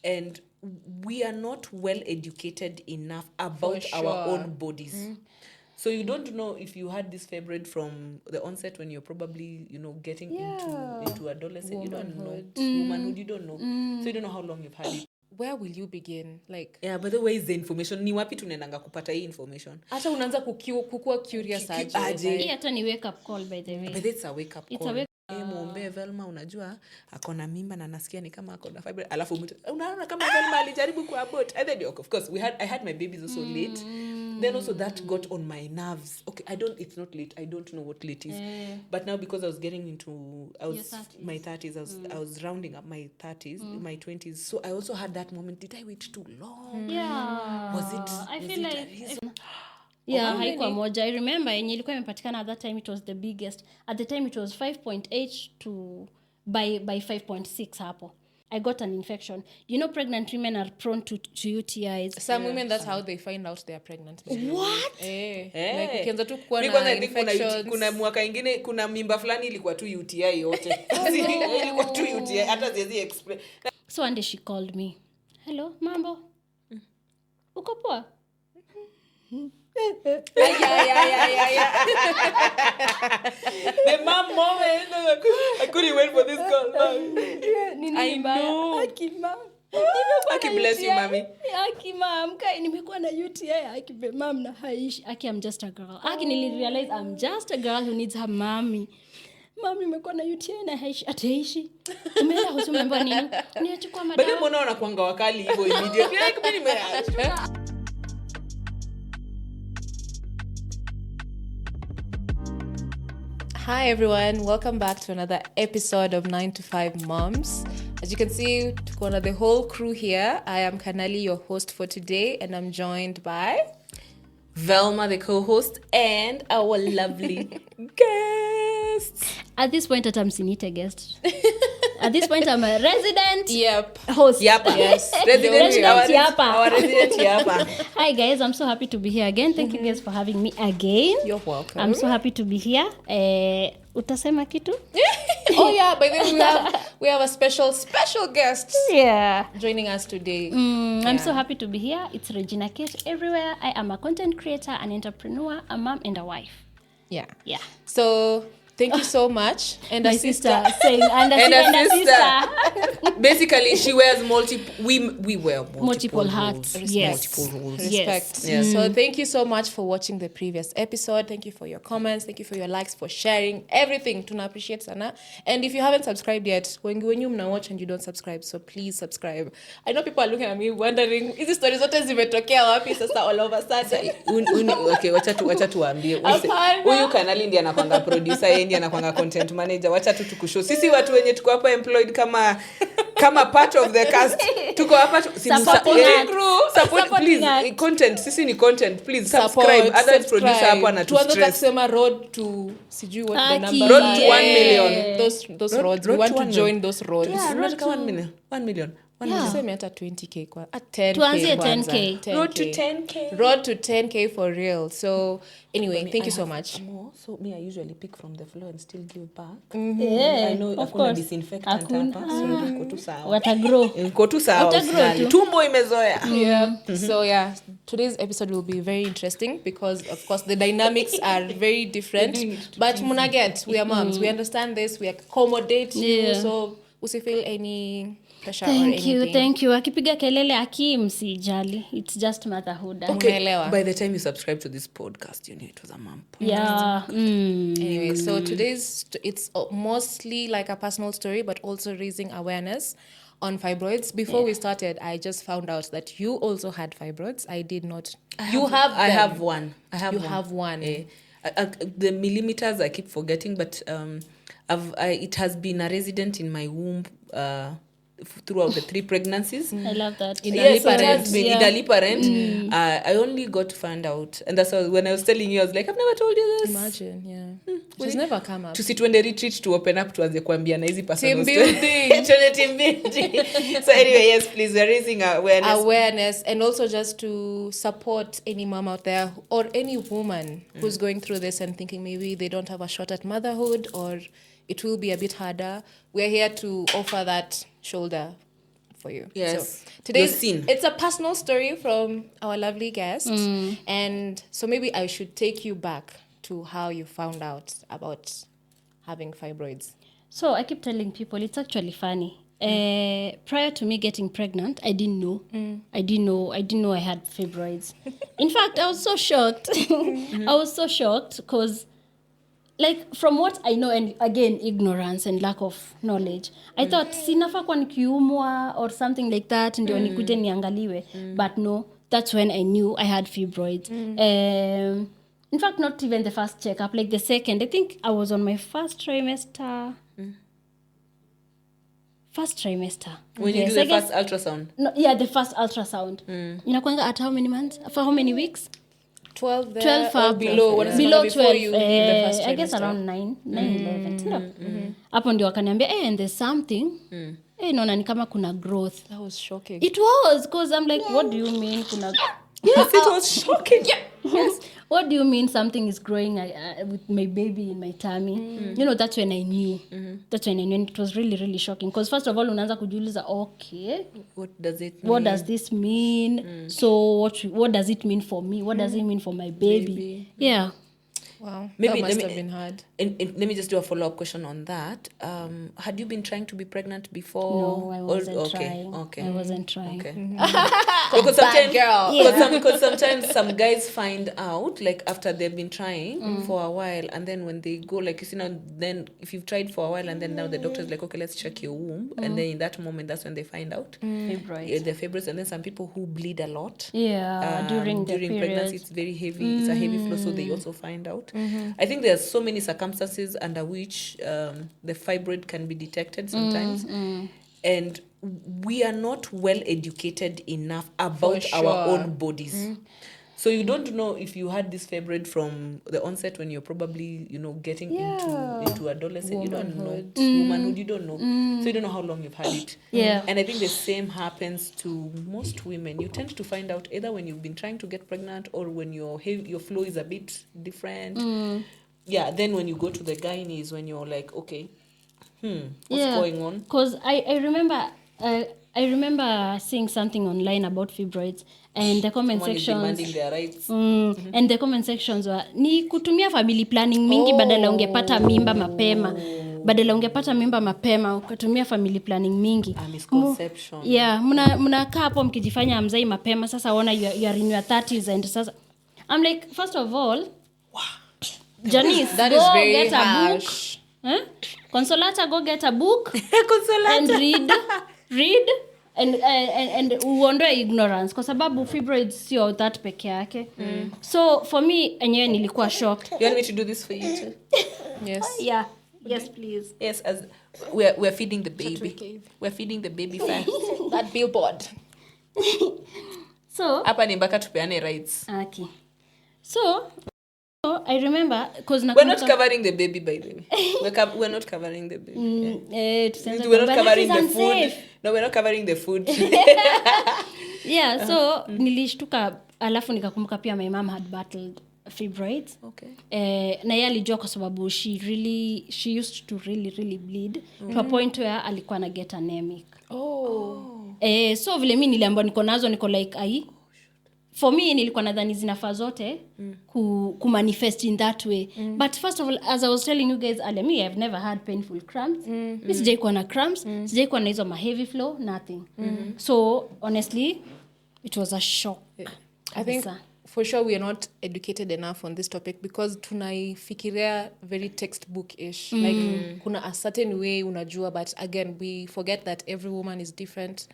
and we are not well educated enough about our own bodies. So you don't know if you had this fibroid from the onset when you're probably, getting into adolescent. You don't know. Womanhood, you don't know. So you don't know how long you've had it. Where will you begin? Like, yeah, but the way is the information. Ni wapi tunaendanga kupata hii information? Hata unaanza kukua curious aje. Hata ni wake up call by the way. But it's a wake up call. Muombe Velma, unajua akona mimba na nasikia ni kama akona fibroid. Alafu unaona kama Velma alijaribu kuabort. And then of course I had my babies also late. Then also that got on my nerves. Okay, it's not late. I don't know what late is. But now because I was getting into my 30s, I was rounding up my 30s, my 20s. So I also had that moment. Did I wait too long? Yeah. I feel like haikuwa moja. I remember yenye ilikuwa imepatikana at that time, it was the biggest. At the time it was 5.8 to by 5.6 hapo. I got an infection. You know, pregnant women are prone to UTIs. Some women, that's how they find out they are pregnant. What? Like ukianza tu kuwa na infections. Kuna mwaka ingine kuna mimba fulani ilikuwa tu UTI yote. Ilikuwa tu UTI hata siwezi explain. So one day she called me. Hello, mambo. Uko poa? Yeah. The mom moment. I couldn't wait for this call. I know. Aki bless you, mommy. Aki mom, nimekuwa na UTI. Aki be mom na haishi. Aki, I'm just a girl. Aki nilirealize I'm just a girl who needs her mommy. Mami nimekuwa na UTI na haishi. Ataishi. Umeenda hospitali nini? Niachukua madawa. Bado mbona wanakuanga wakali hivyo immediately? Like mimi nimeacha. Hi everyone, welcome back to another episode of 9 to 5 Moms. As you can see, tuko na the whole crew here. I am Kanali, your host for today, and I'm joined by Velma, the co-host, and our lovely guests. At this point, I'm Sinita guest. At this point, I'm a resident host. Yapa. Yes. Resident Yapa. Our resident Yapa. Hi guys, I'm so happy to be here again. Thank you guys for having me again. You're welcome. I'm so happy to be here. Utasema kitu? Oh yeah, by the way we have a special guest joining us today. I'm so happy to be here. It's Regina Cate everywhere. I am a content creator, an entrepreneur, a mom, and a wife. Yeah. So thank you so much. And my a sister saying and a sister. Basically, she wears we wear multiple hats. Roles. Yes. Multiple roles. Respect. Yes. So thank you so much for watching the previous episode. Thank you for your comments. Thank you for your likes, for sharing everything. Tuna appreciate sana. And if you haven't subscribed yet, when you mna watch and you don't subscribe, so please subscribe. I know people are looking at me wondering, is this story zote zimetokea wapi sasa all of a sudden? Okay, wacha tuambie. Huyu Kanali ndiye anakwanga producer, yeye ndiye anakwanga content manager. Wacha tu tukushow. Sisi watu wenye tuko hapa employed kama part of the cast. Tuko hapa support please. Content, sisi ni content. Please subscribe. Other producer hapa anatustress. Tuanze kusema road to sijui what the number. Road to 1 million. Those roads. We want to join those roads. Yeah, road to 1 million. 1 million. Tuseme hata 20k kwa 10k. Tuanzie 10k. Road to 10k. Road to 10k for real. So anyway, thank you so much. So me, I usually pick from the floor and still give back. Yeah, I know of course. Disinfectant hapa, so niko tu sawa. Watagrow. Niko tu sawa. Tumbo imezoea. Yeah. So yeah, today's episode will be very interesting because of course the dynamics are very different. But munaget, we are moms. We understand this. We accommodate you. So usifeel any pressure or anything. Thank you. Akipiga kelele msijali. It's just motherhood. Okay. By the time you subscribe to this podcast, you know it was a mom podcast. Yeah. Anyway, so today's it's mostly like a personal story, but also raising awareness on fibroids. Before we started, I just found out that you also had fibroids. I did not. I have one. You have one. The millimeters I keep forgetting, but it has been a resident in my womb throughout the 3 pregnancies. I love that. Idali parent. I only got to find out, and that's why when I was telling you, I was like, I've never told you this. Imagine, yeah. She's never come up. Tusitwende retreat to open up tuanze kuambia na hizi personal team building. So anyway, yes, please, we're raising awareness and also just to support any mom out there or any woman who's going through this and thinking maybe they don't have a shot at motherhood or it will be a bit harder. We're here to offer that shoulder for you. Yes. So today's Your scene. it's a personal story from our lovely guest, and so maybe I should take you back to how you found out about having fibroids. So I keep telling people it's actually funny. Prior to me getting pregnant, I didn't know. I didn't know I had fibroids. In fact, I was so shocked. I was so shocked because, like, from what I know, and again, ignorance and lack of knowledge, I thought sinafa kwa nikiumwa or something like that, ndio nikuje niangaliwe. But no, that's when I knew I had fibroids. In fact, not even the first checkup, like the second. I think I was on my first trimester. First trimester. When you do the first ultrasound? No, yeah, the first ultrasound. Inakwanga at how many months? For how many weeks? 12 there 12 or below. What is below before 12, you leave the first I guess trimester? around 9 11. No. Hapo ndio wakaniambia, and there's something. Naona ni kama kuna growth. That was shocking. It was, because I'm like, what do you mean kuna... Yes, it was shocking. Yes. What do you mean something is growing with my baby in my tummy? You know, that's when I knew. That's when I knew. And it was really, really shocking. Because first of all, unaanza kujiuliza, okay, What does it mean? what does this mean? So what does it mean for me? What does it mean for my baby? Yeah. Wow. Maybe That must have been hard. And let me just do a follow-up question on that. Had you been trying to be pregnant before? No, I wasn't trying. Okay. I wasn't trying. Okay. Because sometimes, girl. because sometimes some guys find out, like, after they've been trying for a while, and then when they go, like, you see now, then if you've tried for a while, and then now the doctor's like, okay, let's check your womb, and then in that moment, that's when they find out Fibroids. the fibroids. And then some people who bleed a lot Yeah, during the pregnancy, period. it's very heavy. It's a heavy flow, so they also find out. I think there's so many circumstances under which the fibroid can be detected sometimes, and we are not well educated enough about our own bodies. So you don't know if you had this fibroid from the onset when you're probably, getting into adolescence. You don't know. Womanhood, you don't know. So you don't know how long you've had it. Yeah. And I think the same happens to most women. You tend to find out either when you've been trying to get pregnant or when your flow is a bit different. Yeah, then when you go to the gynae is when you're like, okay, what's going on? Because I remember seeing something online about fibroids, and the comment Someone is sections demanding their rights. and the comment sections were ni kutumia family planning mingi badala ungepata mimba mapema. Badala ungepata mimba mapema ukatumia family planning mingi. A misconception. Yeah, mnakaa hapo mkijifanya amzai mapema, sasa ona you are in your 30s, and sasa I'm like, first of all, Janice, That go is very get a harsh. book. Consolata, go get a book Consolata. and read and uondoe ignorance kwa sababu fibroids sio that peke yake. So for me enyewe nilikuwa shocked. You want me to do this for you too? Yes. Yeah. Yes, please. Yes, as we're feeding the baby. We're feeding the baby first. That billboard. So Hapa ni mpaka tupeane rights. okay. So I remember because We're not covering the baby, by the way. We're not covering the baby. We're not covering the food. No, we're not covering the food. Yeah, so nilishtuka, alafu nikakumbuka pia my mom had battled fibroids. Okay. Na yeye alijua kwa sababu she used to really bleed to a point where alikuwa na get anemic. So vile mimi niliambiwa niko nazo, niko like for me nilikuwa nadhani zinafaa zote ku manifest in that way. But first of all, as I was telling you guys earlier, me I've never had painful cramps. Mimi sijaikuwa na cramps, sijaikuwa na hizo heavy flow, nothing. So honestly it was a shock. I think for sure we are not educated enough on this topic because tunaifikiria very textbook-ish. Like kuna a certain way unajua, but again we forget that every woman is different.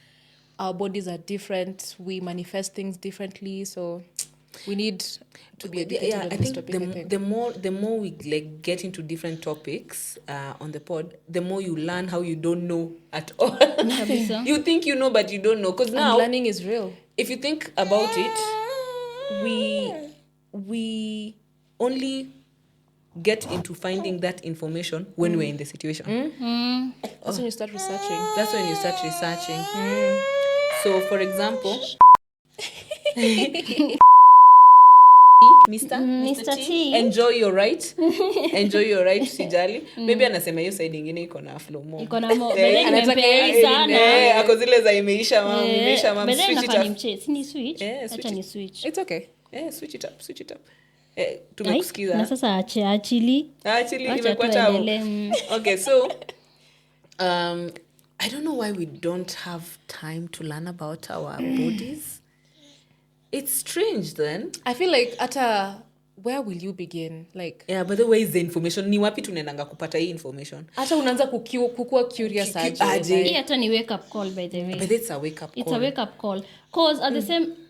Our bodies are different. We manifest things differently. So we need to be educated on this topic. I think the more we like get into different topics on the pod, the more you learn how you don't know at all. You think you know, but you don't know. Because now learning is real. If you think about it, we only get into finding that information when we're in the situation. That's when you start researching. So, for example, Mr. T. Enjoy your right. Sijali. Maybe anasema hiyo side nyingine iko na flow more. Iko na more. Bele nimempea sana. Ako zile za imeisha mam. Bele Switch it nafanya up. Si ni switch. Acha ni switch. It's okay. Switch it up. Tumekusikiza. Na sasa achili imekuwa chao. Okay, so I don't know why we don't have time to learn about our bodies. It's strange then. I feel like where will you begin? Like, yeah, but the way is the information. Ni wapi tunaendanga kupata hii information? Hata unaanza kukua curious aje. Hii hata ni wake up call, by the way. But it's a wake up call. It's a wake up call. Cause at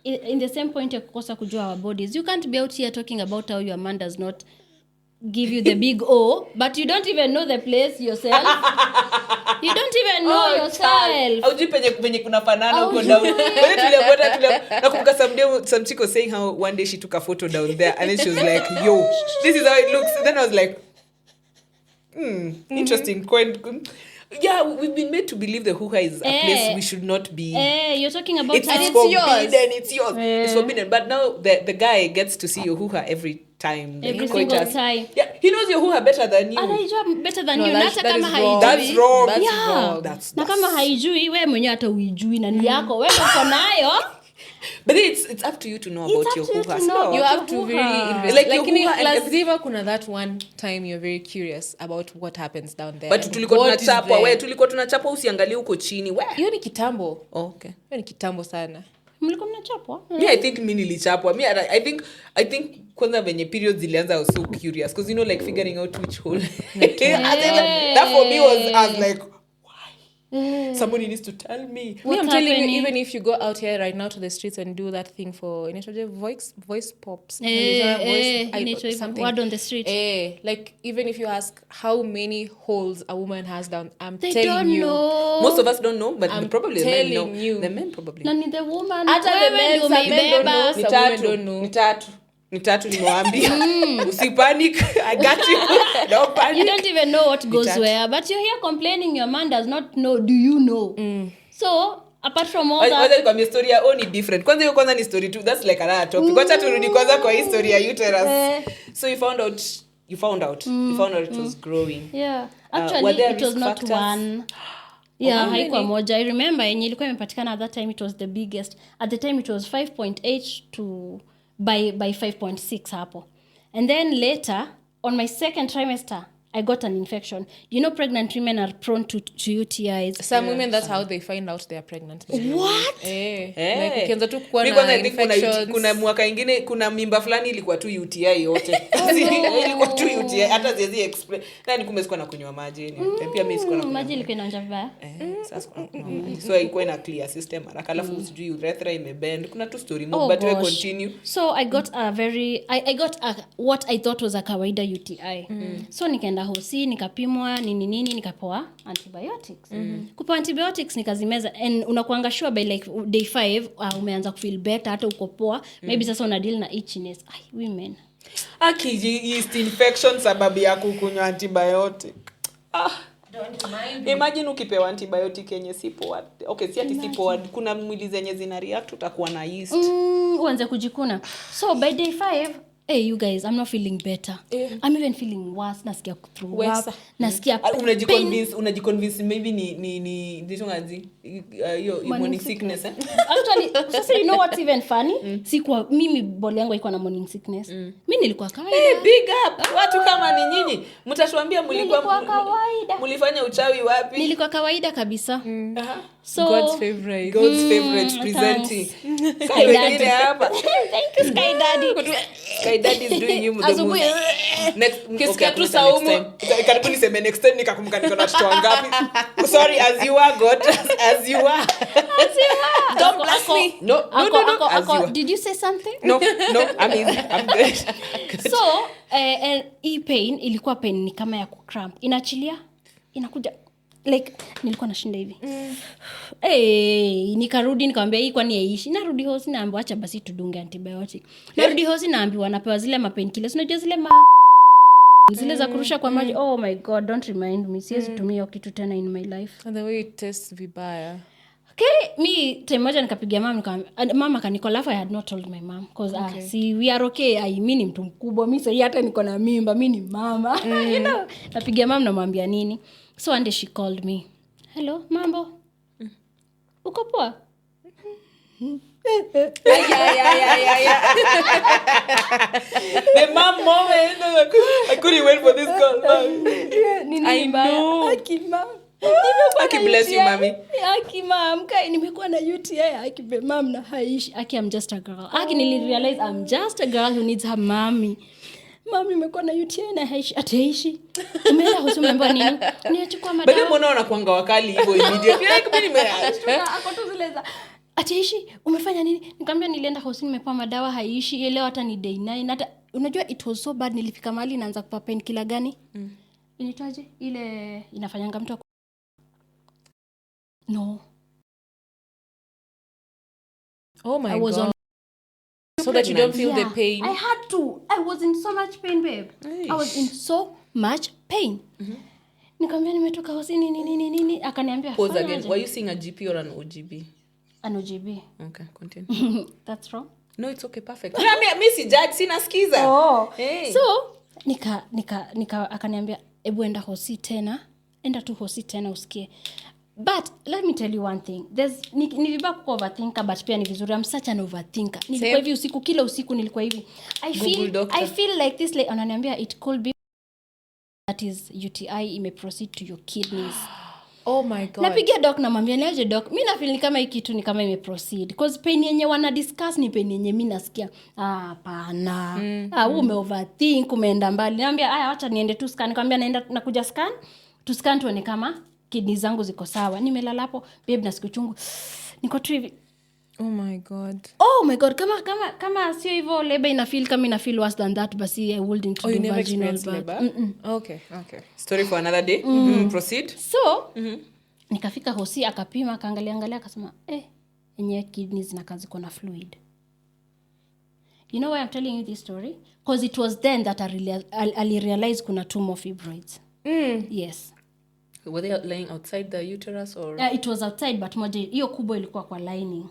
in the same point ya kukosa kujua our bodies, you can't be out here talking about how your man does not give you the big O, but you don't even know the place yourself. You don't even know yourself. Aujui penye kuna fanana huko down. Wewe tuliapata nakumbuka some chick was saying how one day she took a photo down there and then she was like, yo, this is how it looks. And then I was like, interesting. Yeah, we've been made to believe the hoo-ha is a place we should not be. You're talking about it's forbidden. It's yours. It's forbidden. But now the guy gets to see your hoo-ha every time. Every single time. Yeah, he knows your hoo-ha better than you. Anaijua better than you. That's kama haijui. That's wrong. Na kama haijui, wewe mwenyewe hata uijui na ni yako. Wewe uko nayo. But it's up to you to know about your hoo-ha. So You have to really invest. Like lazima kuna that one time you're very curious about what happens down there. But tulikuwa tunachapwa usiangalie huko chini. Hiyo ni kitambo. Okay. Hiyo ni kitambo sana. Mlikuwa mnachapwa? Me, I think mimi nilichapwa. Me, I think kwanza venye periods zilianza I was so curious because like figuring out which hole. That for me was I was like, why? Somebody needs to tell me. I'm telling you, even if you go out here right now to the streets and do that thing for voice pops, something word on the street. Like even if you ask how many holes a woman has down, They telling don't you. know. Most of us don't know, but probably the men know. You. The men probably. Na ni the woman. Hata the men don't know. Some women don't know. Ni tatu nimewambia. Usipanic. I got you. Don't panic. You don't even know what goes where, but you're here complaining your man does not know. Do you know? So apart from all that, kwa story ya ni different. Kwanza ni story too. That's like another topic. Wacha turudi kwanza kwa history ya uterus. So you found out it was growing. Yeah. Actually it was not factors? one. Yeah, haikuwa moja. I remember yenye ilikuwa imepatikana at that time it was the biggest. At the time it was 5.8 to by 5.6 hapo. And then later on my second trimester I got an infection. You know pregnant women are prone to UTIs. Some women that's how they find out they are pregnant. What? Like ukianza tu kuwa na na infections. Kuna mwaka ingine kuna mimba fulani ilikuwa tu UTI yote. Ilikuwa tu UTI hata ziezi explain. Nani kumbe sikuwa na kunywa maji pia mimi sikuwa na kunywa maji ilikuwa inaonja vibaya. Sasa so ilikuwa ina clear system haraka alafu usijui urethra imebend. Kuna tu story more but we continue. So I got I got what I thought was a kawaida UTI. So nikaenda hosi nikapimwa nini nikapewa antibiotics. Kupewa antibiotics nikazimeza and unakuanga sure by like day 5 umeanza kufeel better hata uko poa. Maybe sasa una deal na itchiness. Women. Yeast infection sababu ya kukunywa antibiotic. Don't mind. Imagine ukipewa antibiotic yenye si poa. Okay, si ati si poa. Kuna mwili zenye zina react utakuwa na yeast. Uanze kujikuna. So by day 5 hey you guys, I'm not feeling better. I'm even feeling worse. Nasikia throw up. Nasikia unajiconvince maybe ni nditongazi hiyo morning sickness Actually, so you know what's even funny? Sikuwa mimi boli yangu iko na morning sickness. Mimi nilikuwa kawaida. Big up. Watu kama ni nyinyi mtatuambia mlifanya uchawi wapi? Nilikuwa kawaida kabisa. So God's favorite presenting. Sky Daddy hapa. Thank you Sky Daddy. Sky Daddy is doing you the most. Next tu saumu. Karibu niseme next time nikakumbuka niko na watoto wangapi. Sorry as you are God as you are. Don't bless me. No. Did you say something? No. I'm good. So hii pain ilikuwa pain ni kama ya kucramp. Inachilia inakuja like nilikuwa nashinda hivi. Nikarudi nikamwambia hii kwani yaishi. Narudi hosi naambiwa acha basi tudunge antibiotic. Narudi hosi naambiwa napewa zile mapainkillers. Unajua zile zile za kurusha kwa maji. Oh my god, don't remind me. Siwezi tumia kitu tena in my life. And the way it tastes vibaya. mi time moja nikapigia mama kanikola, alafu I had not told my mom because see we are okay. Mi ni mtu mkubwa, mi sasa hata niko na mimba, mi ni mama. You know, napigia mama namwambia nini. So one day she called me. Hello, mambo? Uko poa? The mom moment. I couldn't wait for this call. I know. Aki bless you, mommy. Aki mom, nimekuwa na UTI. Aki mom na haishi. Aki I'm just a girl. Aki nilirealize I'm just a girl who needs her mommy. Mami nimekuwa na UTI na haishi, ataishi. Umeenda hospitali nini? Niachukua madawa. Bado mbona unakuanga wakali hivyo immediately? Like mimi nimeashtuka. Akotuzeleza. Ataishi, umefanya nini? Nikamwambia nilienda hospitali nimepewa madawa haishi. Leo hata ni day 9. Hata unajua it was so bad, nilifika mahali naanza kupa painkiller gani? Inaitwaje? Ile inafanyanga mtu No. Oh my God. So that you don't feel the pain. I had to. I was in so much pain, babe. I was in so much pain. Nikamwambia nimetoka hospitali nini. Akaniambia pause again. Were you seeing a GP or an OGB? An OGB. Okay, continue. That's wrong. No, it's okay, perfect. Mimi si judge, sina skiza. Oh. Hey. So, nika akaniambia ebu enda hosi tena. Enda tu hosi tena usikie. But let me tell you one thing. Ni vibaya kuwa overthinker, but pia ni vizuri. I'm such an overthinker. Nilikuwa hivi usiku, kila usiku nilikuwa hivi. I feel like this, like ananiambia it could be that is UTI imeproceed to your kidneys. Oh my God. Napigia doc na mwambia niaje doc. Mimi na feel ni kama hii kitu ni kama imeproceed. Because pain yenye wana discuss ni pain yenye mimi nasikia. Hapana. Ume overthink, umeenda mbali. Naambia acha niende tu scan. Nikamwambia nakuja scan. Tu scan tuone kama kidney zangu ziko sawa. Nimelala hapo, babe nasikia uchungu. Niko tu hivi. Oh my God. Kama sio hivyo labor ina feel worse than that, but I wouldn't do vaginal labor. Okay. Story for another day. Proceed. So, nikafika hosi akapima, akaangalia akasema, yenye kidney zinakaa ziko na fluid. You know why I'm telling you this story? Because it was then that I realized kuna 2 more fibroids. Yes. Were they laying outside the uterus or? It was outside, but moja hiyo kubwa ilikuwa kwa lining.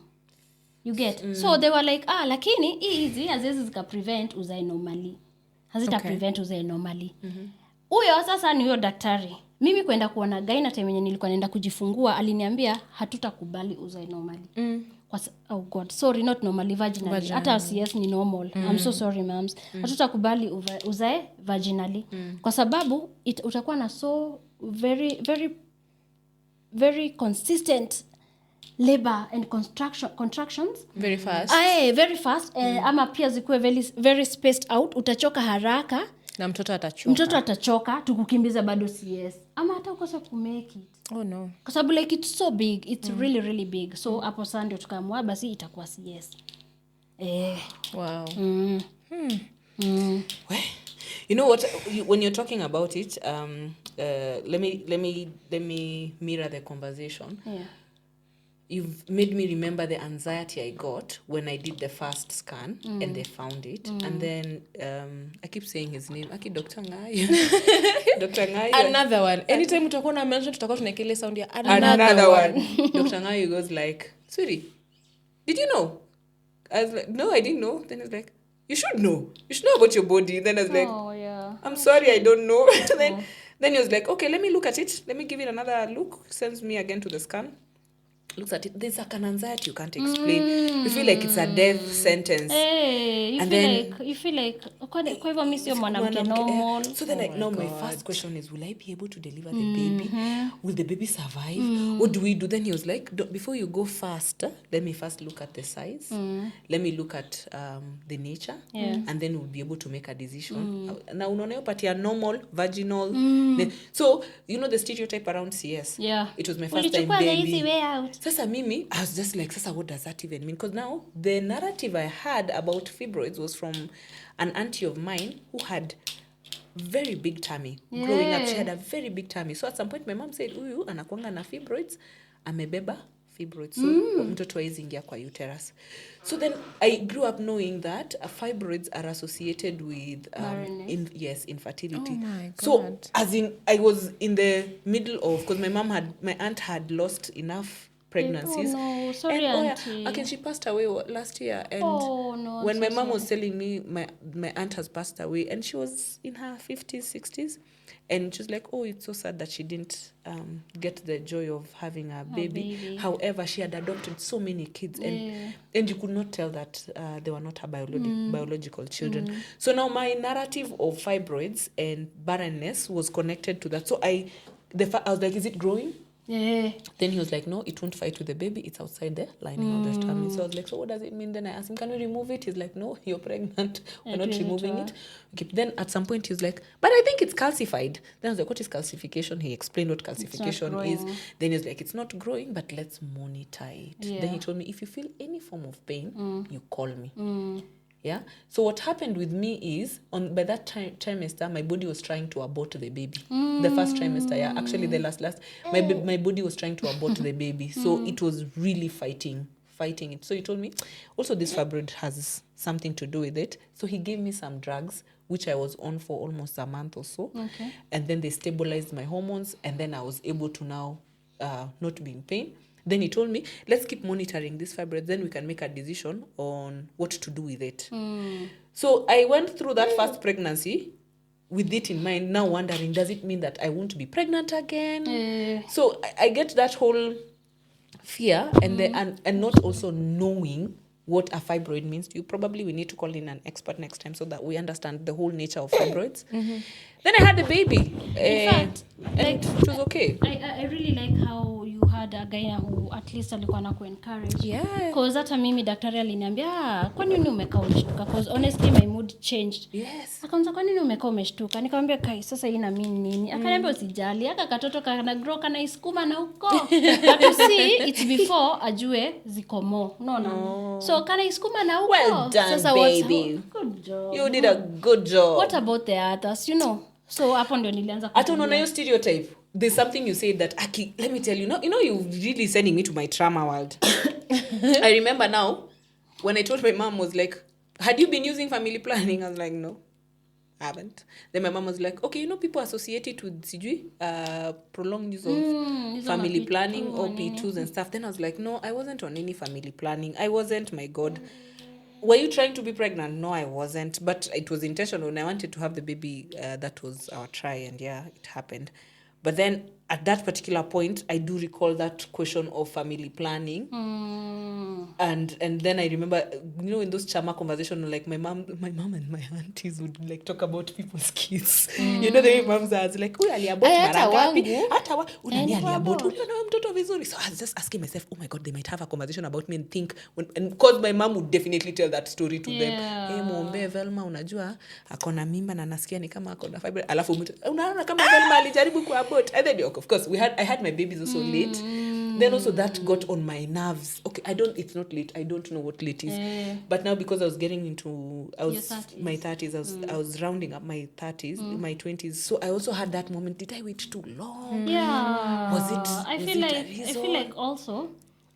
You get? So they were like, lakini hizi haziwezi zika prevent uzae normally. Hazita prevent uzae normally. Huyo sasa ni huyo daktari. Mimi kwenda kuona gyna time yenye nilikuwa naenda kujifungua, aliniambia hatutakubali uzae normally. Oh God, sorry, not normally, vaginally. Hata CS ni normal. I'm so sorry, moms. Hatutakubali uzae vaginally. Kwa sababu utakuwa na so very very very consistent labor and contractions Very fast. Very fast. Ama pia zikuwe very spaced out. Utachoka haraka na mtoto atachoka tukukimbiza bado CS, ama hata ukosa kumake it. Oh no. Kwa sababu like it's so big, it's really really big. So hapo sasa ndio tukaamua basi itakuwa CS. Wow. Well, you know what, when you're talking about it, let me mirror the conversation. You've made me remember the anxiety I got when I did the first scan and they found it. And then I keep saying his name. Dr. Ngai. Dr. Ngai. Another one. Anytime utakuwa na mention tutakuwa tunakele sound ya another one. Dr. Ngai goes like, "Sweetie, did you know?" I was like, "No, I didn't know." Then he's like, "You should know. You should know about your body." Then I was like, "Oh yeah. I'm sorry, I don't know." Then he was like, "Okay, let me look at it. Let me give it another look." Sends me again to the scan. Looks at it, there's like an anxiety you can't explain. You feel like it's a death sentence. You feel like kwa hivyo mimi sio mwanamke normal. So then my first question is, will I be able to deliver the baby? Will the baby survive? What do we do? Then he was like, before you go faster, let me first look at the size. Let me look at the nature. And then we'll be able to make a decision. Now unaona yopatia normal, vaginal. So, you know the stereotype around CS. Yeah. It was my first time baby. Way out. Sasa mimi, I was just like, Sasa, what does that even mean? Because now, the narrative I had about fibroids was from an auntie of mine who had very big tummy. Growing up, she had a very big tummy. So at some point, my mom said, "Uyu, anakuanga na fibroids, amebeba fibroids." So, mtoto hawezi ingia kwa uterus. So then, I grew up knowing that fibroids are associated with infertility. Oh my God. So, as in, I was in the middle of, because my aunt had lost enough pregnancies. Oh no, sorry, and auntie. again, she passed away last year, and Oh no, when I'm my so mom sorry. was telling me my aunt has passed away, and she was in her 50s, 60s, and she was like, oh, it's so sad that she didn't get the joy of having a baby. However, she had adopted so many kids, and you could not tell that they were not her biological children. So now my narrative of fibroids and barrenness was connected to that. So I was like, is it growing? Yeah. Then he was like, no, it won't fight with the baby. It's outside the lining of the stomach. So I was like, so what does it mean? Then I asked him, can we remove it? He's like, no, you're pregnant. We're not removing it. Okay. Then at some point he was like, but I think it's calcified. Then I was like, what is calcification? He explained what calcification is. Then he was like, it's not growing, but let's monitor it. Yeah. Then he told me, if you feel any form of pain, you call me. Yeah. So what happened with me is, by that trimester, my body was trying to abort the baby. The first trimester, yeah. Actually, the last, my body was trying to abort the baby. So it was really fighting it. So he told me, also this fibroid has something to do with it. So he gave me some drugs, which I was on for almost a month or so. Okay. And then they stabilized my hormones. And then I was able to now not be in pain. Then he told me, let's keep monitoring this fibroid. Then we can make a decision on what to do with it. So I went through that first pregnancy with it in mind, now wondering, does it mean that I won't be pregnant again? So I get that whole fear and not also knowing what a fibroid means. We need to call in an expert next time so that we understand the whole nature of fibroids. Then I had the baby. In fact, and it was okay. I really like how you had a guy who at least alikuwa na ku-encourage. Yeah. Because hata mimi daktari aliniambia, kwa nini umekaa umeshtuka? Because honestly my mood changed. Yes. Akaanza, kwa nini umekaa umeshtuka? Nikamwambia, kai, sasa hii ina mean nini? Akaniambia, usijali, aka katoto kana grow kana iskuma na huko. But you see, it's before ajue ziko mo. No. So kana iskuma na huko. Well done, sasa baby. Good job. You did a good job. What about the others, you know? So hapo ndio nilianza hata unaona hiyo stereotype. There's something you said that, Aki, let me tell you, you're really sending me to my trauma world. I remember now, when I told my mom, was like, had you been using family planning? I was like, no, I haven't. Then my mom was like, okay, people associate it with prolonged use of family planning or P2s and stuff. Then I was like, no, I wasn't on any family planning. I wasn't, my God. Were you trying to be pregnant? No, I wasn't. But it was intentional. When I wanted to have the baby, that was our try. And yeah, it happened. But then at that particular point, I do recall that question of family planning. And then I remember, in those chama conversations, like my mom and my aunties would like talk about people's kids. The way moms are like, oh, aliabot mara ngapi? Hata wa unani aliabot? Uliona mtoto vizuri. So I was just asking myself, oh my God, they might have a conversation about me and think, and because my mom would definitely tell that story to them. Hey, muombe Velma, unajua akona mimba na nasikia ni kama akona fibroid. Alafu unaona kama Velma alijaribu kuabort. And then of course I had my babies also late. Then also that got on my nerves. Okay, it's not late. I don't know what late is. But now because I was getting into my 30s, I was rounding up my 30s, my 20s. So I also had that moment. Did I wait too long? Yeah. Was it? I feel like also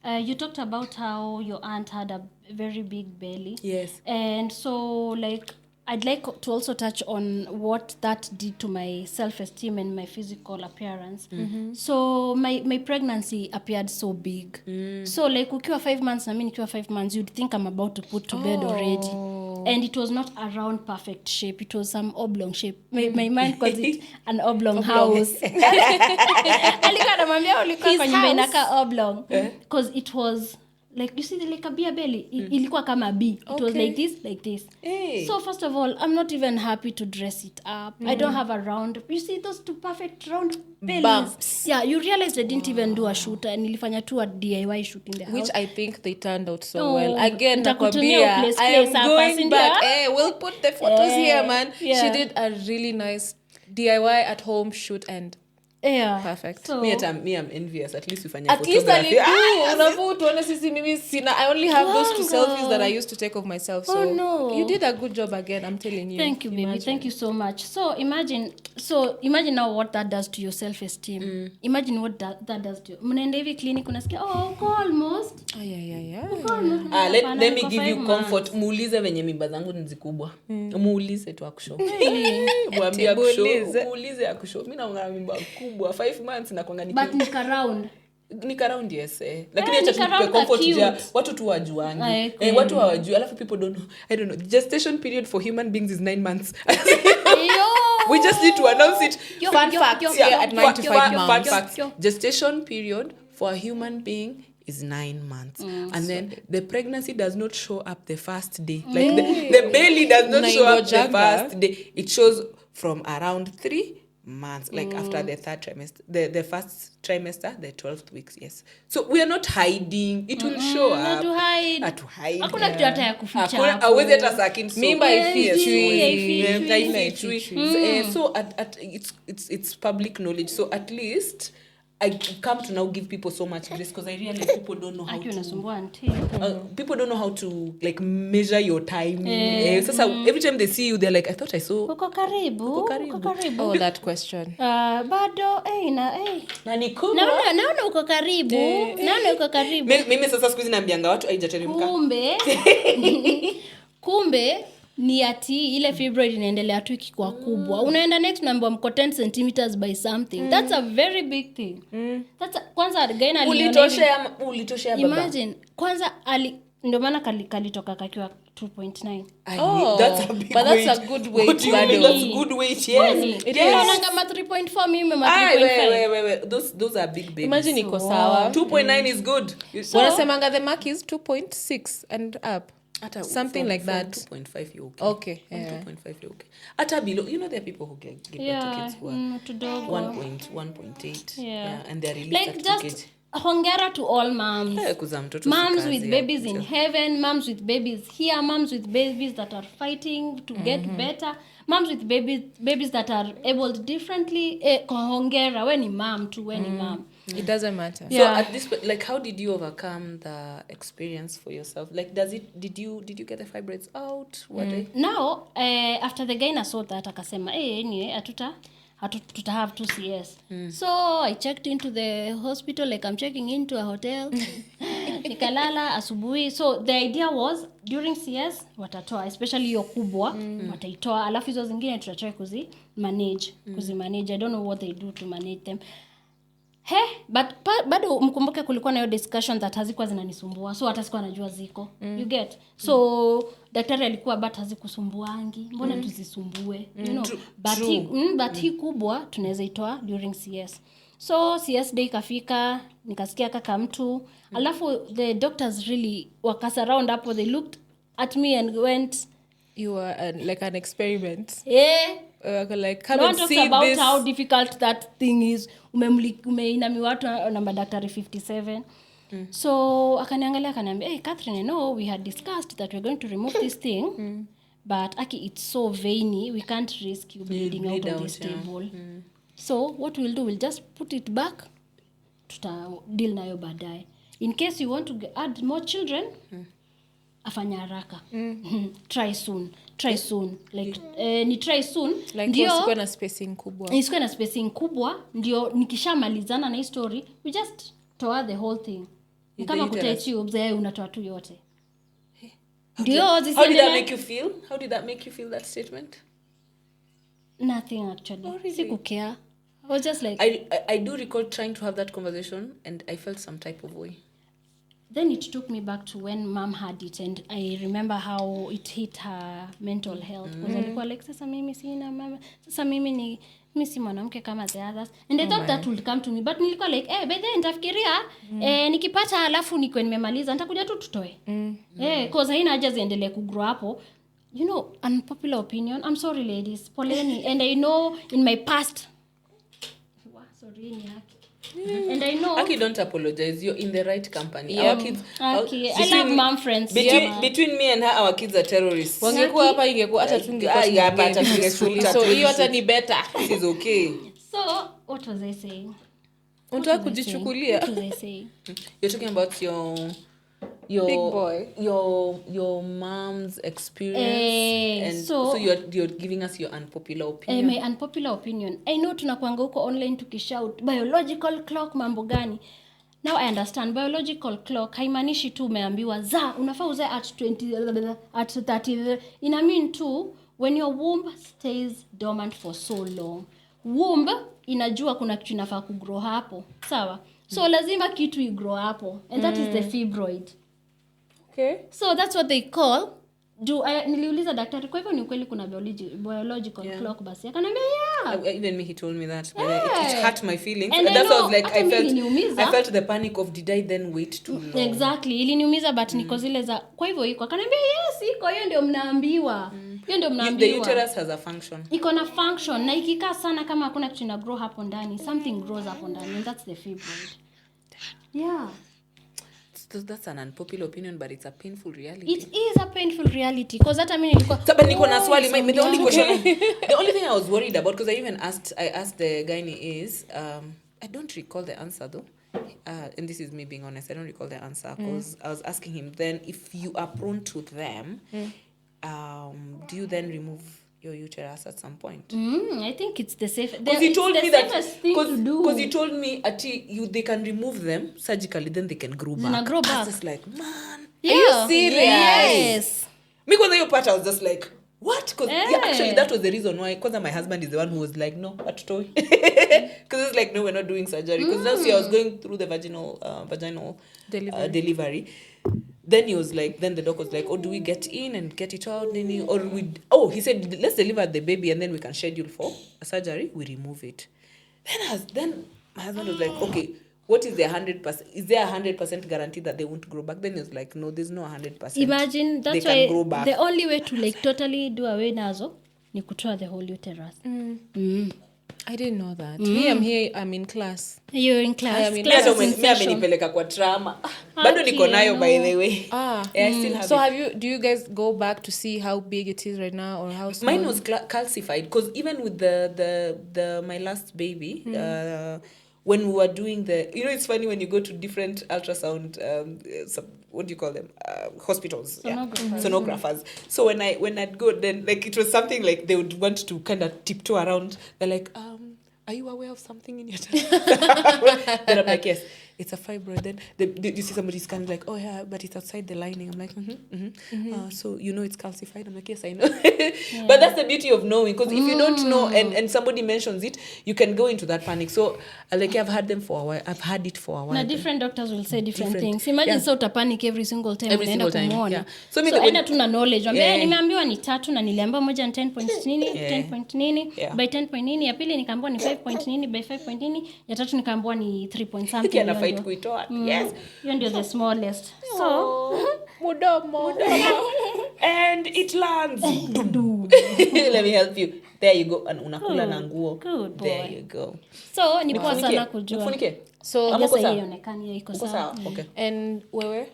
you talked about how your aunt had a very big belly. Yes. And so like I'd like to also touch on what that did to my self-esteem and my physical appearance. So my pregnancy appeared so big. So like ukiwa 5 months na mimi nikiwa 5 months, you'd think I'm about to put to bed already. And it was not a round perfect shape. It was some oblong shape. My mind calls it an oblong house. Alikuwa anamwambia ulikuwa kwa nyumba inaka oblong. Because it was like, you see, like a beer belly. Ilikuwa kama B. It was like this. Hey. So first of all, I'm not even happy to dress it up. I don't have a round. You see those two perfect round bellies? Bumps. Yeah, you realize they didn't even do a shoot. And nilifanya tu a DIY shoot in the house. Which I think they turned out so well. Again, Nakwambia, I am going back. Hey, we'll put the photos here, man. Yeah. She did a really nice DIY at home shoot and perfect. So, me I'm envious. At least you find at least I only have those 2 selfies that I used to take of myself. So you did a good job again, I'm telling you. Thank you, baby. Thank you so much. So imagine now what that does to your self-esteem. Imagine what that does to you. Mnaenda hivi clinic unasikia, uko almost. Let me give you comfort. Muulize venye mimba zangu ni zikubwa. Muulize tu akusho. Mwambie akusho. Muulize akusho. Mimi naona mimba kubwa 5 months na kwanga but nika round. Nick around yes lakini acha nick tupe around comfort cute. ya watu tu wajuangi watu hawajui alafu people don't know I don't know gestation period for human beings is 9 months we just need to announce it Fun facts here at 95 moms. Gestation period for a human being is 9 months and then the pregnancy does not show up the first day like the belly does not show up the first day it shows from around 3 months like after the third trimester the first trimester the 12th weeks yes so we are not hiding it will show up to hide hakuna kitu hata ya kuficha hakuna awezi hata sakin mimba ifichwi so at it's public knowledge so at least I come to now give people so much grace because I realize people don't know how people don't know how to like measure your time. So every time they see you, they're like, I thought I saw. Uko karibu. Oh, that question. Bado na ni kubwa. Naona uko karibu. Naona uko karibu. Mimi sasa siku hizi naambianga watu haijateremka. Kumbe ni ati ile fibroid inaendelea tu ikikuwa kubwa. Unaenda next unaambiwa mko 10 centimeters by something. That's a very big thing. That's kwanza again ulitoshea baba. Imagine kwanza ndio maana kalitoka kakiwa 2.9. That's a big but weight. That's a good weight. That's good weight, yes. It is. Kama 3.4 mimi ma 3.5. Wait. Those are big babies. Imagine iko sawa. 2.9 is good. Wanasemanga the mark is 2.6 and up. Something like that. 2.5 you're okay. Okay. 2.5 you're okay. At below, you know there are people who give birth to kids who are 1.8. Yeah. And they're released like at just age. Hongera to all moms. Moms with babies in heaven, moms with babies here, moms with babies that are fighting to get better, moms with babies that are able differently. Hongera, when you mom to when you mom. It doesn't matter. So at this point, like, how did you overcome the experience for yourself? Like, did you get the fibroids out? Now, after the gyna saw that, akasema, anyway, tuta have 2 CS. So I checked into the hospital like I'm checking into a hotel. Nikalala asubuhi. So the idea was during CS watatoa, especially hiyo kubwa, wataitoa. Alafu hizo zingine tutatry kuzimanage. I don't know what they do to manage them. But bado mkumbuke kulikuwa na hiyo discussion that hazikuwa zinanisumbua. So hata sikuwa najua ziko. You get? So daktari alikuwa but hazikusumbuangi. Mbona tuzisumbue? You know, but hii kubwa tunaweza itoa during CS. So CS day kafika, nikasikia kaka mtu. Alafu the doctors really were around hapo, they looked at me and went, you were like an experiment. Like come and see about this. How difficult that thing is. Umeinami watu na madaktari 57. So akaniangalia akaniambia, hey Catherine, I know we had discussed that we're going to remove this thing, but it's so veiny, we can't risk you bleeding out on this table. So what we'll do, we'll just put it back, tuta deal nayo baadaye. In case you want to add more children, afanya haraka. Try soon. Like ni try soon. Like ndio isikuwe na spacing kubwa. Isikuwe na spacing kubwa, ndio nikishamalizana na story, we just toa the whole thing. Ni kama kutai tubes, unatoa tu yote. Ndio How did that make you feel? How did that make you feel, that statement? Nothing actually. Oh, really? Sikukea. I was just like I do recall trying to have that conversation and I felt some type of way. Then it took me back to when mom had it, and I remember how it hit her mental health. Because alikuwa like, sasa mimi sina mama, sasa mimi si mwanamke kama the others. And I thought that would come to me, but nilikuwa like, by then nitafikiria nikipata alafu niko nimemaliza nitakuja tu tutoe. Because haina haja ziendelee kugrow hapo. You know, unpopular opinion. I'm sorry ladies, poleni. And I know in my past. Sorry ni haki. And I know Aki, don't apologize, you're in the right company. Yeah. Our kids I love mom friends. Between me and her, our kids are terrorists. Wangekuwa hapa ingekuwa hata tungekuwa so hiyo hata ni better. This is okay. So what was I saying? Unataka kujichukulia. What was I saying? You're talking about your big boy, your mom's experience, and so you're giving us your unpopular opinion. My unpopular opinion. I know tunakuanga huko online tukishout biological clock mambo gani. Now I understand biological clock haimaanishi tu umeambiwa unafaa uzae at 20 at 30. Ina mean too when your womb stays dormant for so long. Womb inajua kuna kitu inafaa kugrow hapo. Sawa? so lazima kitu igrow hapo, and that is the fibroid. Okay. So that's what they call niliuliza daktari, kwa hivyo ni ukweli kuna biological clock? Basi akaniambia even me, he told me that, but it hurt my feelings, and that's why I was like, I felt the panic of, did I then wait too long? Exactly, iliniumiza, but niko zile za kwa hivyo iko, akaniambia yes iko, hiyo ndio mnaambiwa. Hiyo ndio mnaambiwa. The uterus has a function. Iko na function, na ikikaa sana kama hakuna kitu ina grow hapo ndani, something grows hapo ndani, and that's the fibroid. Yeah. That's an unpopular opinion, but it's a painful reality. It is a painful reality, because hata mimi nilikuwa but niko na swali, the only question, the only thing I was worried about, because I asked the gynae is I don't recall the answer though, and this is me being honest, I don't recall the answer, because I was asking him, then if you are prone to them, do you then remove your uterus at some point? I think it's the safe. Because he told me that because he told me they can remove them surgically, then they can grow back. Grow back. I was just like, man, yeah. Are you serious? Yes. Me because your part, I was just like, what? Because actually that was the reason why. Because my husband is the one who was like, no, atutoi. Because it's like, no, we're not doing surgery. Because now I was going through the vaginal delivery. Then he was like, then the doc was like, oh, do we get in and get it out? Then he said, let's deliver the baby and then we can schedule for a surgery. We remove it. Then my husband was like, okay, what is the 100%? Is there 100% guarantee that they won't grow back? Then he was like, no, there's no 100%. Imagine, that's they can why grow back. The only way to like totally do away nazo ni kutoa the whole uterus. I didn't know that. Me, I'm here, I'm in class. You're in class. I am in class class. is in session. Amenipeleka kwa trauma. Bado niko nayo, by the way. I still have so it. do you guys go back to see how big it is right now, or how small? Mine was calcified, because even with the my last baby, when we were doing it's funny when you go to different ultrasound, what do you call them? Hospitals. Sonographers. So when I'd go, then like it was something like they would want to kind of tiptoe around. They're like, are you aware of something in your tummy? Then I'm like, yes, it's a fibroid. Then you see somebody's kind of like, oh yeah, but it's outside the lining. I'm like, so it's calcified. I'm like, yes, I know. But that's the beauty of knowing, because if you don't know and somebody mentions it, you can go into that panic. So like I've had them for a while. I've had it for a while. Now different doctors will say different things. Imagine so utapanic every single time unaenda kumuona. Yeah. So enda tuna knowledge. Nimeambiwa ni 3 na niliambiwa moja ni 10 point nini, 10 point nini, by 10 point nini, ya pili nikaambiwa ni 5 point nini, by 5 point nini, ya tatu nikaambiwa ni 3 point something. Fight kuitoa. Yes. Hiyo ndio the smallest. So mudomo. And it lands. Let me help you. There you go. And unakula na nguo. Good boy. There you go. So ni poa sana kujua. Nifunike. So yes, haionekani iko sawa. Okay. And where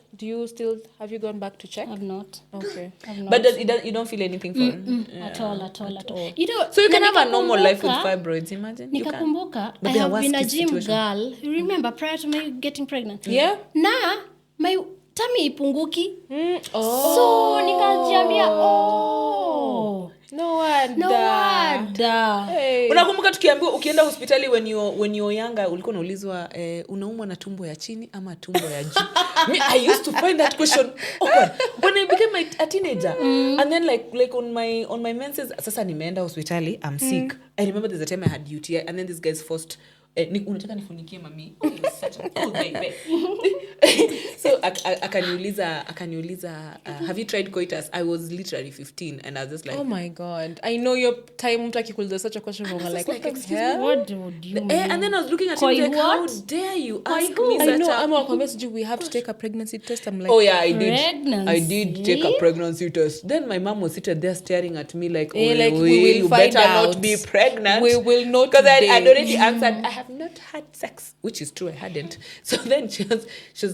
have you gone back to check? I've not. Okay. But you don't feel anything for it? At all. You know, so you can have a normal life with fibroids, imagine. Nikakumbuka, I have been a gym girl. You remember prior to my getting pregnant? Yeah. Na my tummy ipunguki. So nikajiambia, no wonder. Hey. Unakumbuka tukiambiwa ukienda hospitali when you're younger ulikuwa unaulizwa unaumwa na tumbo ya chini ama tumbo ya juu? I used to find that question awkward when I became a teenager. And then like on my menses, sasa nimeenda hospitali, I'm sick. I remember there's a time I had UTI, and then this guy's forced unataka nifunikie mami. It's such a cool baby. So akaniuliza have you tried coitus? I was literally 15 and I was just like, oh my god, I know your time mtu akikuuliza such a question from like excuse me, what do you mean? And then I was looking at him like, how dare you ask me I such know, a... I'm like, we have to take a pregnancy test. I'm like, oh yeah, I did take a pregnancy test. Then my mom was sitting there staring at me like, like we will you find better out. not be pregnant. We will not, because I'd already answered, I have not had sex, which is true, I hadn't. So then she was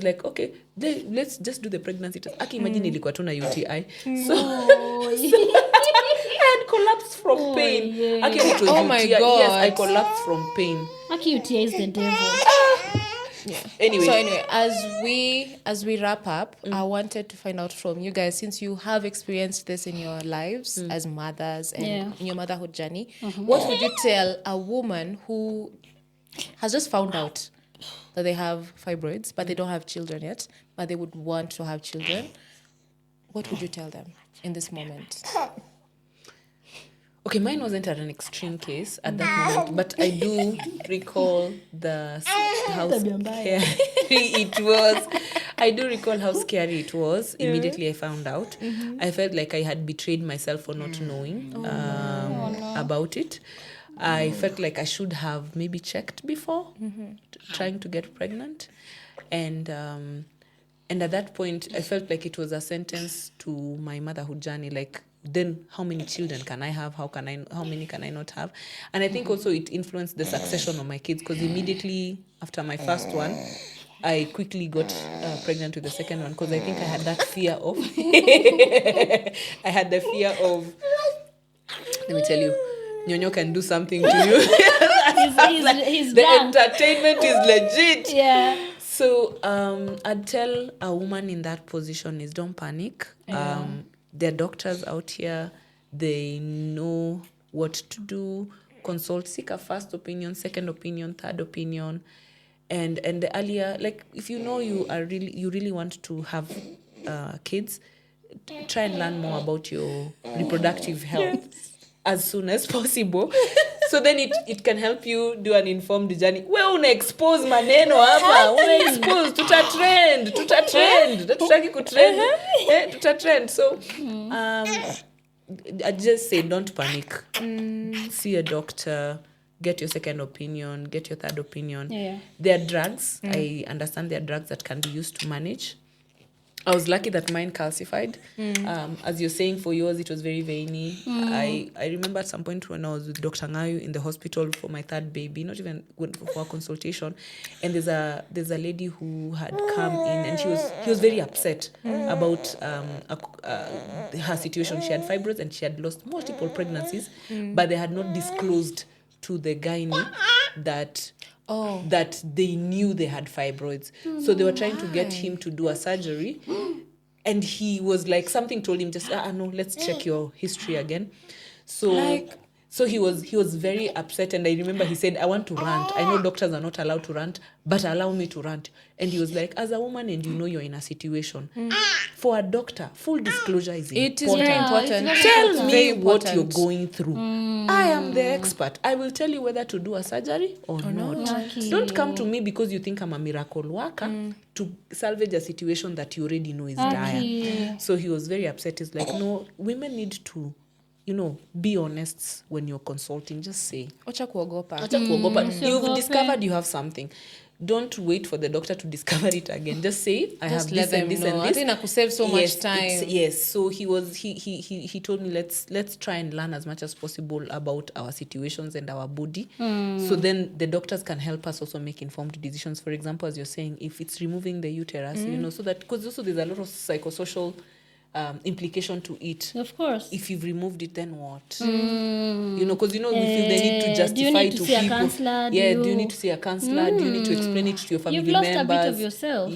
like, okay, let's just do the pregnancy test. Aki imagine ilikuwa tu na UTI. So I had collapsed from pain. Yeah. Aki, it was Oh UTI. my God. Yes, I collapsed from pain. Aki UTI is the devil. yeah. Anyway. So anyway, as we wrap up, I wanted to find out from you guys, since you have experienced this in your lives as mothers and in your motherhood journey, what would you tell a woman who has just found out that they have fibroids, but they don't have children yet, but they would want to have children? What would you tell them in this moment? Okay, mine wasn't at an extreme case at that moment, but I do recall how scary it was. I do recall how scary it was. Immediately I found out. I felt like I had betrayed myself for not knowing about it. I felt like I should have maybe checked before trying to get pregnant. And at that point, I felt like it was a sentence to my motherhood journey. Like, then how many children can I have? How many can I not have? And I think also it influenced the succession of my kids, because immediately after my first one, I quickly got pregnant with the second one, because I think I had that fear of let me tell you, Nyonyo can do something to you. He's the drunk. entertainment is legit. Yeah. So I'd tell a woman in that position is don't panic. There are doctors out here. They know what to do. Consult, seek a first opinion, second opinion, third opinion. And the earlier, like if you know you really want to have kids, try and learn more about your reproductive health as soon as possible. So then it can help you do an informed journey. We una expose maneno hapa, una expose tutatrend, tutaki kutrend, tutatrend. So I just say don't panic. See a doctor, get your second opinion, get your third opinion. Yeah. There are drugs. I understand there are drugs that can be used to manage. I was lucky that mine calcified. As you're saying, for yours, it was very veiny. I remember at some point when I was with Dr. Ngayu in the hospital for my third baby, not even for a consultation, and there's a lady who had come in, and he was very upset about her situation. She had fibroids and she had lost multiple pregnancies, but they had not disclosed to the gynae that they knew they had fibroids. So they were trying to get him to do a surgery. And he was like, something told him just, no, let's check your history again. So he was very upset. And I remember he said, I want to rant. I know doctors are not allowed to rant, but allow me to rant. And he was like, as a woman and you know you're in a situation, for a doctor, full disclosure is important. It is very important. Tell me what you're going through. I am the expert. I will tell you whether to do a surgery or not. Okay. Don't come to me because you think I'm a miracle worker to salvage a situation that you already know is dire. So he was very upset. He's like, no, women need to, be honest when you're consulting. Just say. Ocha kuogopa. You've discovered you have something. Don't wait for the doctor to discover it again. Just say, I have this and this and this. I think I could save so much time. Yes. So he told me let's try and learn as much as possible about our situations and our body. So then the doctors can help us also make informed decisions. For example, as you're saying, if it's removing the uterus, so that, because also there's a lot of psychosocial implication to it. Of course. If you've removed it, then what? Because we feel they need to justify do you need to see people. A counselor? Do you need to see a counselor? Do you need to explain it to your family You've lost members? a bit of yourself.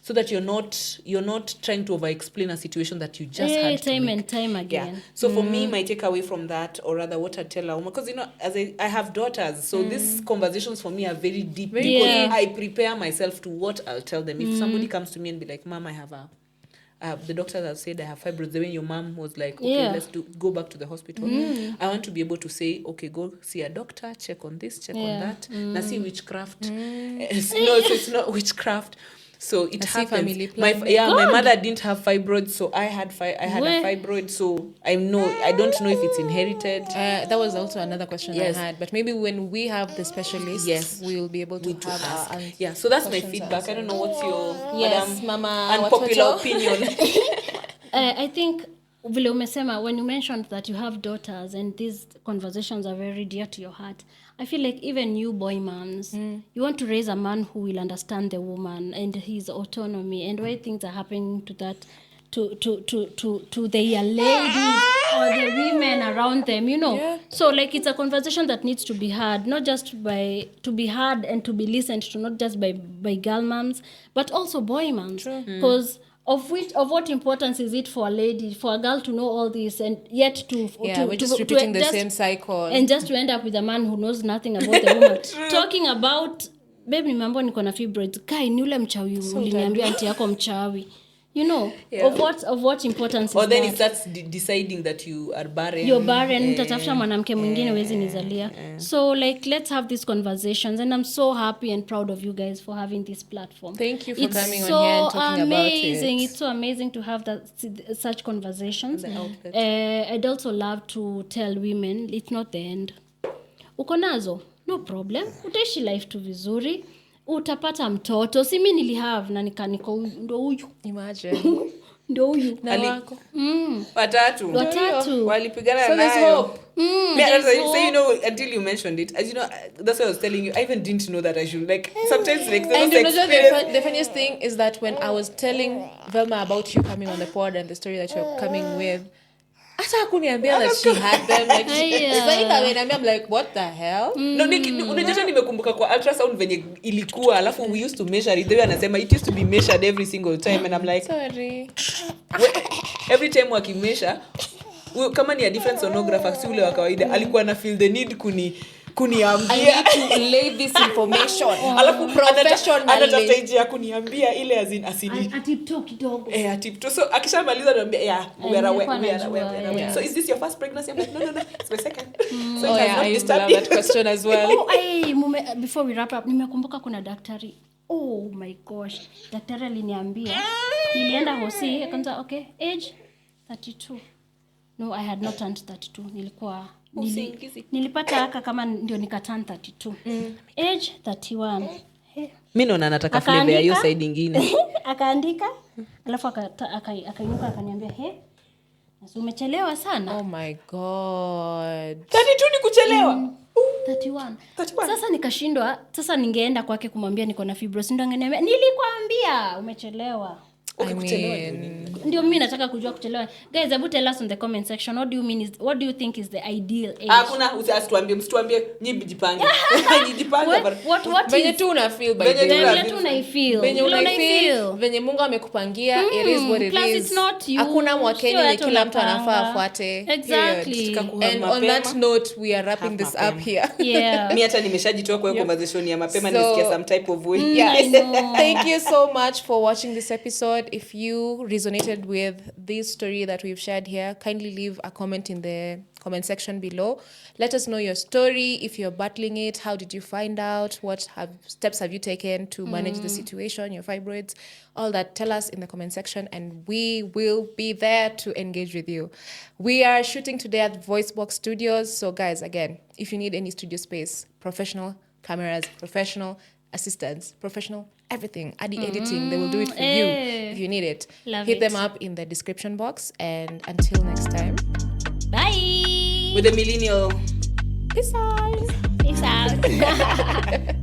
So that you're not trying to over-explain a situation that you just had to time make. and time again. Yeah. So for me, my takeaway from that, or rather what I tell a woman, because as I have daughters, so these conversations for me are very deep. Because I prepare myself to what I'll tell them. If somebody comes to me and be like, Mom, the doctors have said I have fibroids. The way your mom was like, okay, let's go back to the hospital. I want to be able to say, okay, go see a doctor, check on this, check on that. Now see witchcraft. No, so it's not witchcraft. So it happens. My mother didn't have fibroids, so I had a fibroid. So I don't know if it's inherited. That was also another question I had. But maybe when we have the specialist, we'll be able to ask. So that's my feedback. I don't know what's your Mama unpopular opinion. I think vile umesema, when you mentioned that you have daughters and these conversations are very dear to your heart, I feel like even you boy moms, you want to raise a man who will understand the woman and his autonomy and why things are happening to that, to the ladies or the women around them, So like it's a conversation that needs to be had, not just to be heard and to be listened to, not just by girl moms, but also boy moms. Because of what importance is it for a lady, for a girl to know all this and yet we're just repeating the same cycle and just to end up with a man who knows nothing about the woman. Talking about, babe, nimambo niko na fibroids. Kai, ni ule mchawi uliniambia anti yako mchawi. you know, of what importance or is then that? it starts deciding that you are barren. You're barren, utatafuta mwanamke mwingine wezi nizalia. So like, let's have these conversations, and I'm so happy and proud of you guys for having this platform. Thank you for It's coming so on here and talking amazing. about it. It's so amazing to have such conversations. The outlet. I'd also love to tell women it's not the end. Uko nazo, no problem, utaishi life tu vizuri, utapata mtoto. Si mimi nilihave na niko ndo huyu. Imagine. Ndo huyu. Na wako. Watatu. Walipigana So there's nayo. hope. So you know, until you mentioned it, as you know, that's what I was telling you. I even didn't know that I should, like, sometimes like And you know, the funniest thing is that when I was telling Velma about you coming on the pod and the story that you're coming with, hata hakuniambia that she had them. Like, I'm like, what the hell? No, unajua nimekumbuka kwa ultrasound venye ilikuwa, alafu we used to measure it. They anasema it used to be measured every single time, and I'm like, sorry. Every time wakimeasure, kama ni a different sonographer si ule wa kawaida, alikuwa na feel the need kuniambia. I need to lay this information. Alafu professionally. anatafuta ije ya kuniambia ile asini. Atipto kidogo. Atipto. So akishamaliza anambia, we are aware. So is this your first pregnancy? I'm like, no, it's my second. So I used to love that question as well. Before we wrap up, nimekumbuka kuna daktari. Oh my gosh. Daktari aliniambia. Nilienda hosi, akaanza, okay, age 32. No, I had not turned 32. Nilipata haka kama ndio nikaturn 32. Age 31. Mimi naona nataka flavor ya hiyo side nyingine. Akaandika, alafu akainuka akaniambia, "Nasi umechelewa sana." Oh my god. 32 ni kuchelewa. 31. Sasa nikashindwa, sasa ningeenda kwake kumwambia niko na fibroids, ndio angeniambia, "Nilikwambia umechelewa." Ndio mimi nataka kujua kuchelewa. Guys, hebu tell us in the comment section, what do you think is the ideal age? Hakuna msituambie nyinyi jipange. Jipange. What venye tu una feel by the way. venye Mungu amekupangia, it is what it Plus is. it's not you. Hakuna mwakeni ni kila mtu anafaa afuate. Exactly. And on that note, we are wrapping this up here. Yeah. Mimi hata nimeshajitoa kwa conversation ya mapema, nisikia some type of way. Yes. Thank you so much for watching this episode. If you resonated with this story that we've shared here, kindly leave a comment in the comment section below. Let us know your story. If you're battling it, how did you find out? What steps have you taken to manage the situation, your fibroids, all that? Tell us in the comment section and we will be there to engage with you. We are shooting today at Voicebox Studios. So guys, again, if you need any studio space, professional cameras, professional assistants, professional everything, editing, they will do it for you if you need it. Hit them up in the description box, and until next time, bye. With the millennial. Peace out. Peace out.